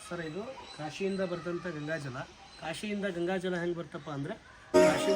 Sir ಇದು ಕಾಶಿಯಿಂದ ಬರ್ತಂಥ ಗಂಗಾಜಲ. ಕಾಶಿಯಿಂದ ಗಂಗಾಜಲ ಹೆಂಗೆ ಬರ್ತಪ್ಪ ಅಂದರೆ ಕಾಶಿ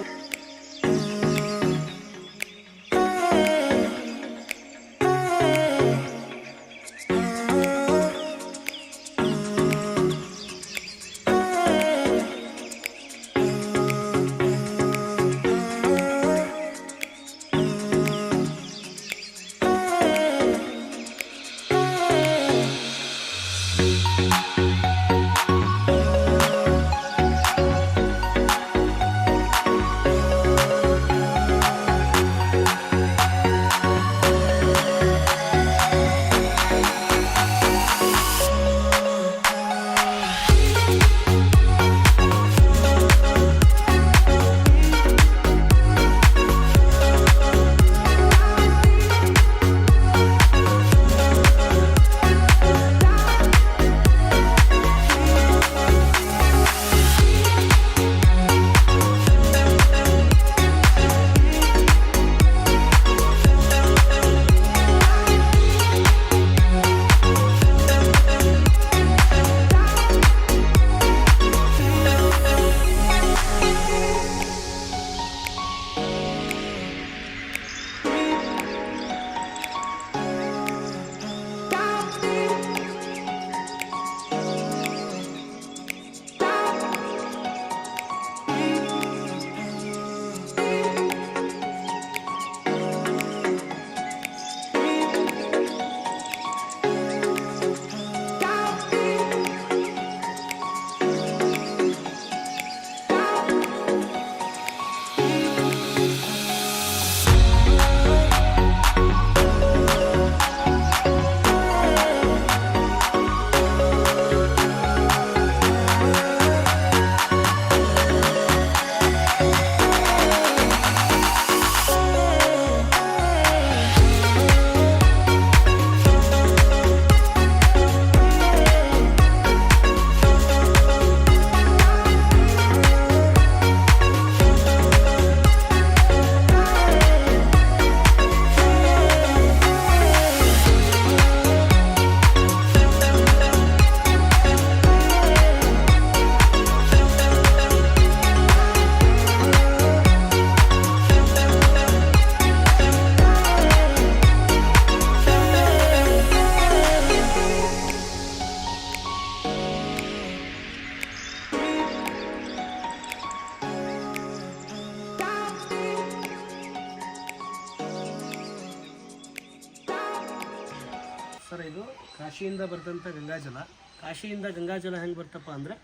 ಸರ್ ಇದು ಕಾಶಿಯಿಂದ ಬರ್ತಂಥ ಗಂಗಾಜಲ. ಕಾಶಿಯಿಂದ ಗಂಗಾಜಲ ಹೆಂಗೆ ಬರ್ತಪ್ಪ ಅಂದರೆ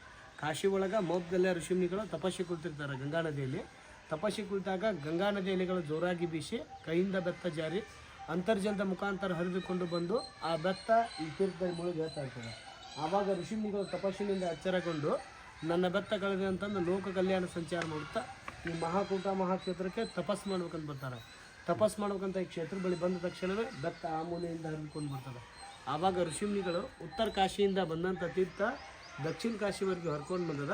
ಕಾಶಿ ಒಳಗೆ ಮೌದ್ಗಲ್ಯ ಋಷಿಮುನಿಗಳು ತಪಸ್ಸಿ ಕುಳಿತಿರ್ತಾರೆ ಗಂಗಾ ನದಿಯಲ್ಲಿ. ತಪಸ್ಸಿ ಕುಳಿತಾಗ ಗಂಗಾ ನದಿ ಎಲೆಗಳು ಜೋರಾಗಿ ಬೀಸಿ ಕೈಯಿಂದ ಬೆತ್ತ ಜಾರಿ ಅಂತರ್ಜಲದ ಮುಖಾಂತರ ಹರಿದುಕೊಂಡು ಬಂದು ಆ ಬೆತ್ತ ಈ ತೀರ್ಥದಲ್ಲಿ ಮುಳುಗಿ ಹೇಳ್ತಾ ಇರ್ತದೆ. ಆವಾಗ ಋಷಿಮುನಿಗಳು ತಪಸ್ಸಿನಿಂದ ಎಚ್ಚರಗೊಂಡು ನನ್ನ ಬೆತ್ತ ಕಳೆದೆ ಅಂತಂದು ಲೋಕ ಕಲ್ಯಾಣ ಸಂಚಾರ ಮಾಡುತ್ತಾ ಈ ಮಹಾಕೂಟ ಮಹಾಕ್ಷೇತ್ರಕ್ಕೆ ತಪಸ್ಸು ಮಾಡ್ಬೇಕಂತ ಬರ್ತಾರೆ. ತಪಸ್ಸು ಮಾಡ್ಬೇಕಂತ ಈ ಕ್ಷೇತ್ರ ಬಳಿ ಬಂದ ತಕ್ಷಣವೇ ಬೆತ್ತ ಆ ಮೂಲೆಯಿಂದ ಹರಿದುಕೊಂಡು ಬರ್ತದೆ. ಆವಾಗ ಋಷಿಮುನಿಗಳು ಉತ್ತರ ಕಾಶಿಯಿಂದ ಬಂದಂಥ ತೀರ್ಥ ದಕ್ಷಿಣ ಕಾಶಿವರೆಗೆ ಹರ್ಕೊಂಡು ಬಂದದ.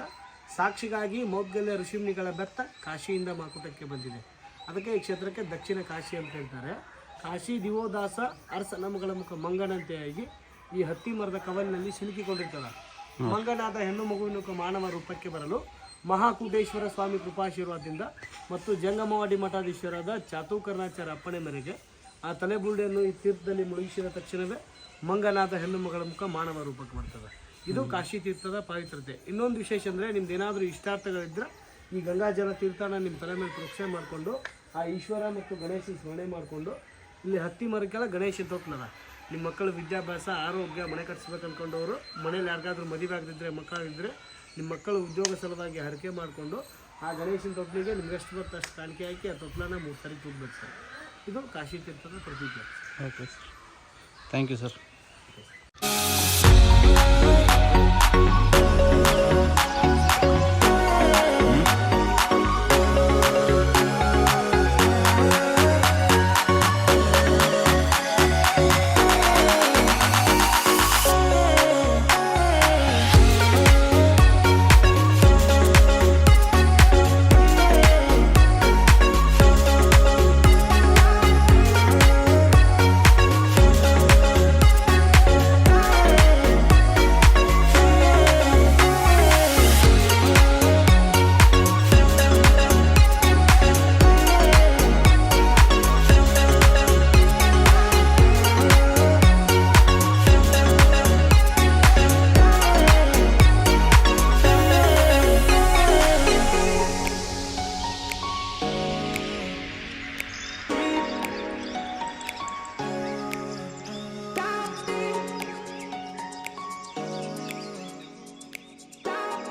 ಸಾಕ್ಷಿಗಾಗಿ ಮೌದ್ಗಲ್ಯ ಋಷಿಮುನಿಗಳ ಬೆತ್ತ ಕಾಶಿಯಿಂದ ಮಾಕುಟಕ್ಕೆ ಬಂದಿದೆ. ಅದಕ್ಕೆ ಈ ಕ್ಷೇತ್ರಕ್ಕೆ ದಕ್ಷಿಣ ಕಾಶಿ ಅಂತ ಹೇಳ್ತಾರೆ. ಕಾಶಿ ದಿವೋದಾಸ ಅರಸ ನಮಗಳ ಮುಖ ಮಂಗನಂತೆಯಾಗಿ ಈ ಹತ್ತಿ ಮರದ ಕವಲಿನಲ್ಲಿ ಸಿಲುಕಿಕೊಂಡಿರ್ತದೆ. ಮಂಗನಾದ ಹೆಣ್ಣು ಮಗುವಿನ ಮಾನವ ರೂಪಕ್ಕೆ ಬರಲು ಮಹಾಕೂಟೇಶ್ವರ ಸ್ವಾಮಿ ಕೃಪಾಶೀರ್ವಾದದಿಂದ ಮತ್ತು ಜಂಗಮವಾಡಿ ಮಠಾಧೀಶ್ವರಾದ ಚಾತುಕರ್ಣಾಚಾರ್ಯ ಅಪ್ಪಣೆ ಮೇರೆಗೆ ಆ ತಲೆಬುರುಡೆಯನ್ನು ಈ ತೀರ್ಥದಲ್ಲಿ ಮುಳುಗಿಸಿದ ತಕ್ಷಣವೇ ಮಂಗನಾದ ಹೆಣ್ಣು ಮಗಳ ಮುಖ ಮಾನವ ರೂಪಕ್ಕೆ ಬರ್ತದೆ. ಇದು ಕಾಶಿ ತೀರ್ಥದ ಪವಿತ್ರತೆ. ಇನ್ನೊಂದು ವಿಶೇಷ ಅಂದರೆ ನಿಮ್ದು ಏನಾದರೂ ಇಷ್ಟಾರ್ಥಗಳಿದ್ದರೆ ಈ ಗಂಗಾಜಲ ತೀರ್ಥನ ನಿಮ್ಮ ತಲೆ ಮೇಲೆ ಪ್ರೋಕ್ಷಣೆ ಮಾಡಿಕೊಂಡು ಆ ಈಶ್ವರ ಮತ್ತು ಗಣೇಶನ ಸ್ಮರಣೆ ಮಾಡಿಕೊಂಡು ಇಲ್ಲಿ ಹತ್ತಿ ಮರಕ್ಕೆಲ್ಲ ಗಣೇಶ ತೊಟ್ಲದ. ನಿಮ್ಮ ಮಕ್ಕಳು ವಿದ್ಯಾಭ್ಯಾಸ ಆರೋಗ್ಯ ಮನೆ ಕಟ್ಸ್ಬೇಕು ಅಂದ್ಕೊಂಡವರು ಮನೇಲಿ ಯಾರಿಗಾದ್ರೂ ಮದುವೆ ಆಗದಿದ್ದರೆ ಮಕ್ಕಳಿದ್ದರೆ ನಿಮ್ಮ ಮಕ್ಕಳು ಉದ್ಯೋಗ ಸಲುವಾಗಿ ಹರಕೆ ಮಾಡಿಕೊಂಡು ಆ ಗಣೇಶನ ತೊಟ್ಲಿಗೆ ನಿಮ್ಗೆ ಎಷ್ಟು ಬರುತ್ತೆ ಅಷ್ಟು ಕಾಣಿಕೆ ಹಾಕಿ ಆ ತೊಟ್ಲನ್ನ 3 ಸರಿ ತೂಗಬೇಕು ಸರ್. ಇದು ಕಾಶಿ ತೀರ್ಥದ ಪ್ರತೀಕ. Okay sir, thank you sir.